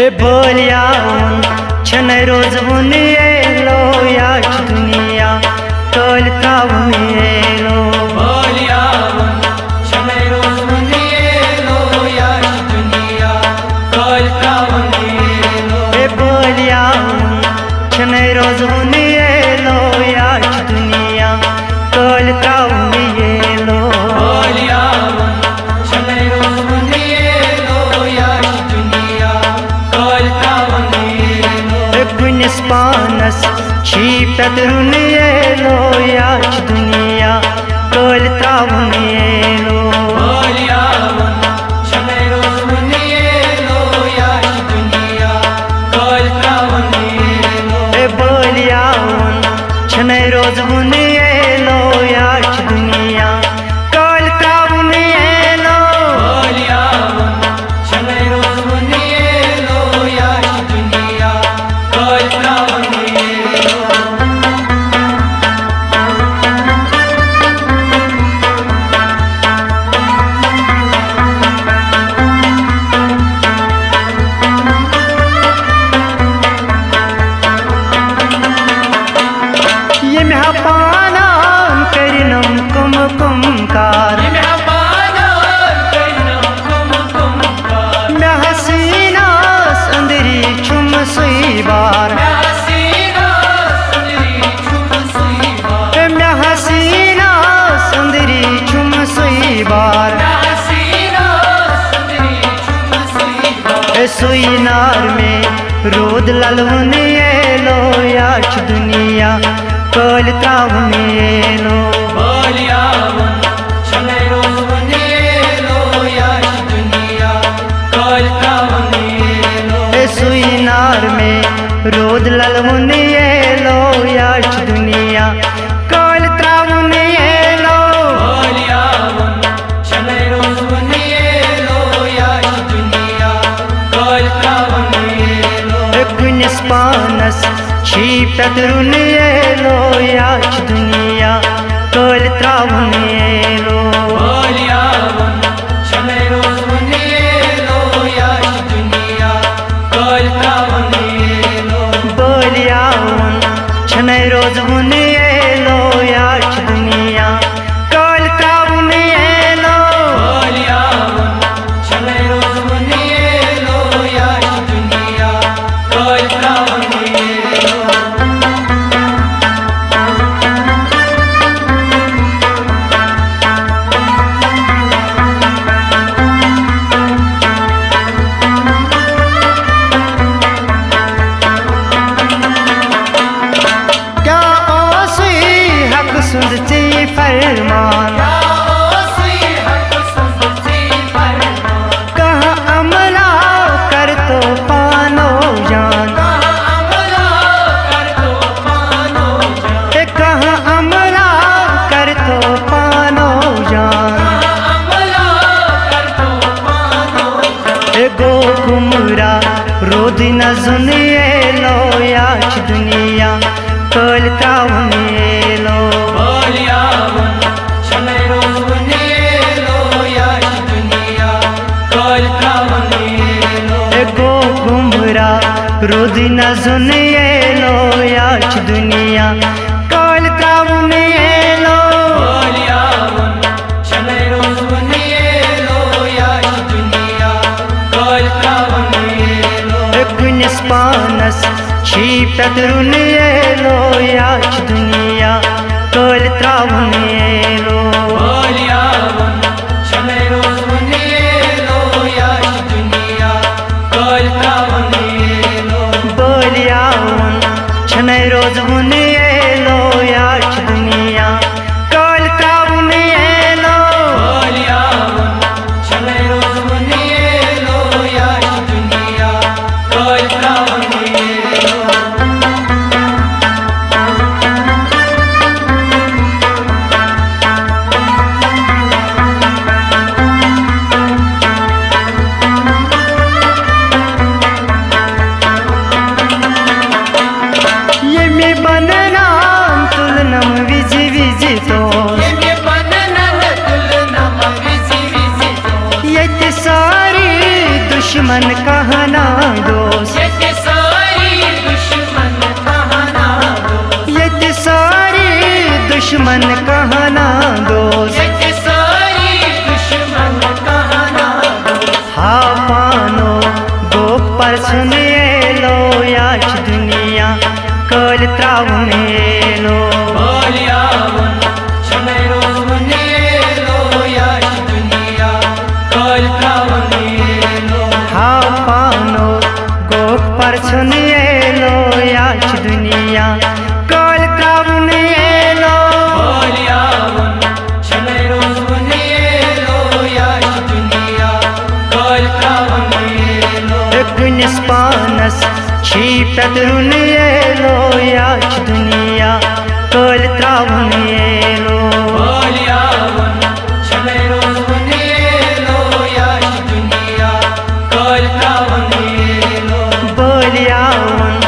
ए बोलियावन छन रोज लो याच दुनिया कल कावन लो बोलियावन छन रोज लो याच दुनिया कल कावन लो ए बोलियावन छन रोज लो याच दुनिया कल कावन लो बोलियावन छन रोज लो याच दुनिया कल कावन लो कुनिस पानस छी पतरुन लो याच दुनिया कल कावन लो बोलियावन छन रोज लो याच दुनिया कल कावन लो ए बोलियावन छन रोज लो याच दुनिया कल कावन लो बोलियावन छन रोज लो याच दुनिया कल कावन लो ये मेहपाना करिनम कुम कुमकार मैं हसीना संदरी छुम सुई बार मैं हसीना संदरी छुम सुई बार ए सुई नार में रोद ललवन लो याच दुनिया कल कावन लो बोलियावन छन रोज लो याच दुनिया कल कावन लो ए सुई नार में रोद ललवन लो याच दुनिया कल कावन लो बोलियावन छन रोज लो याच दुनिया कल कावन लो ए कुनिस पानस छी पतरुन लो याच दुनिया कल कावन लो बोलियावन छन रोज लो याच दुनिया कल कावन लो बोलियावन छन रोज लो याच दुनिया कल कावन लो बोलियावन छन रोज लो याच दुनिया कल कावन लो क्या ओसी हक सुनती फरमान कहाँ अमला कर तो पानो जान ए कहाँ अमला कर तो पानो जान ए गो कुमरा रोदी न सुनिए लो याच दुनिया कल कावन लो बोलियावन छन रोज लो याच दुनिया कल कावन लो ए गो कुमरा रोदी न सुनिए लो याच दुनिया कल कावन लो बोलियावन छन रोज लो याच दुनिया कल कावन लो ए कुनिस पानस छी पतरुन लो याच दुनिया कल कावन लो बोलियावन छन रोज लो याच दुनिया कल कावन लो बोलियावन छन रोज लो याच दुनिया कल कावन लो बोलियावन छन रोज लो याच दुनिया कल कावन लो कहना दोस्त ये सारी दुश्मन कहना दोस्त ये सारी दुश्मन कहना दोस्त ये सारी दुश्मन कहना दोस्त हा पानो गोक पर सुनिए लो याच दुनिया कल त्रावन लो बोलियावन छने रोज बनिए लो याच दुनिया कल त्रावन लो हा पानो गोक पर सुनिए लो याच दुनिया कल त्रावन लो बोलियावन छने रोज बनिए लो याच दुनिया कल त्रावन लो कुनिस पानस छी पतरुन लो याच दुनिया कल त्रावन लो बोलियावन छने रोज बनिए लो याच दुनिया कल त्रावन लो बोलियावन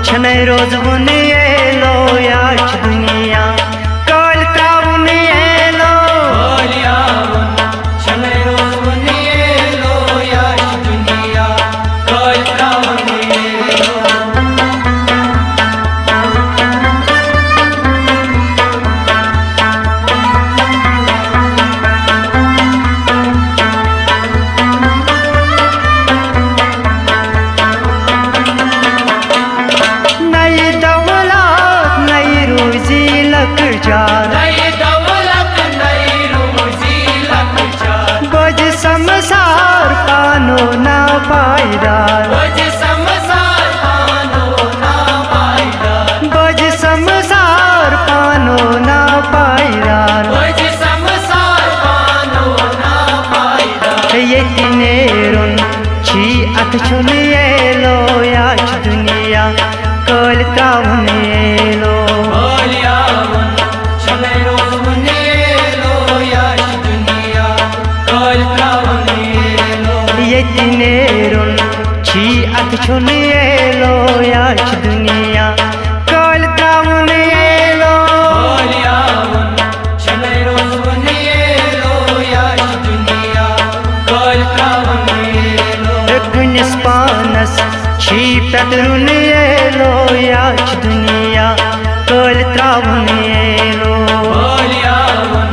छनै रोज बुनिए लो याच दुनिया कल त्रावन लो बोलियावन छने रोज बनिए लो याच दुनिया कल त्रावन लो नई दौलत नई रोजी लग जान नई दौलत नई रोजी लग जाए बज समसार पानो ना पायदार बज समसार पानो ना पायदार बज समसार पानो ना पायदार बज समसार पानो ना पायदार ये तिनेरुन छी अथ छुनिए लो याच दुनिया कल त्रावन लो बोलियावन छने रोज बनिए लो याच दुनिया कल त्रावन लो ये तिनेरुन छी अथ छुनिए लो याच दुनिया कल त्रावन लो बोलियावन छने रोज बनिए लो याच दुनिया कल त्रावन लो कुनिस पानस छी पतरुन लो याच दुनिया कल त्रावन लो बोलियावन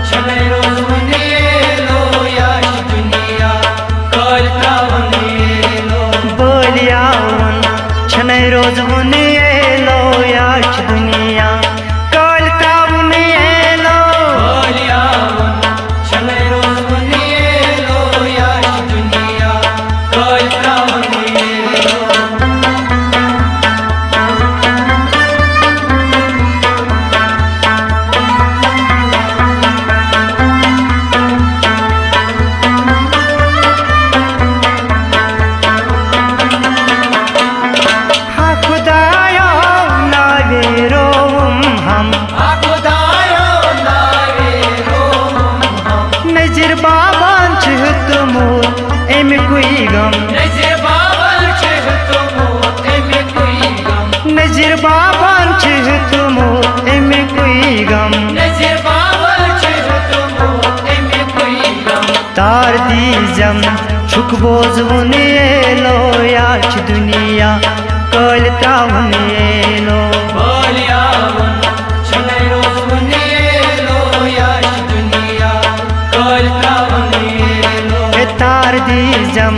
छने रोज बनिए लो याच दुनिया कल त्रावन लो बोलियावन छनै रोज बुनिए लो याच दुनिया कल त्रावन लो बोलियावन छने रोज बनिए लो याच दुनिया कल त्रावन लो हा खुदाया नावे रोम हम खुदायो लागे रोम हम नजर बाबान छह तुमो एम कोई गम नजर बाबल छह तुम एमे कोई गम नजर बाबान छह तुमो एम कोई गम नजर बाबल छह तुम एमे कोई गम तार दीजम छुक बोझ बुनिए लो याच दुनिया कल त्रावन लो बोलियावन छने रोज बनिए लो याच दुनिया कल त्रावन लो तार दीजम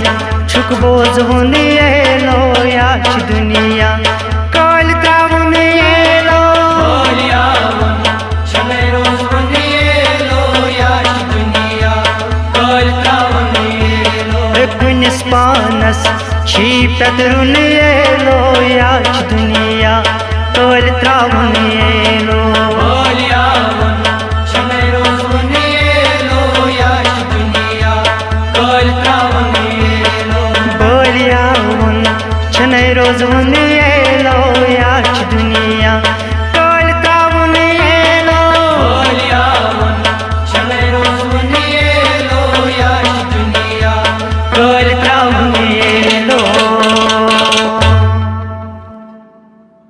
छुक बोझ बुनिए लो याच दुनिया कल त्रावन लो बोलियावन छने रोज बनिए लो याच दुनिया कल त्रावन लो कुनिस पानस छी पतरुन लो याच दुनिया कल त्रावन लो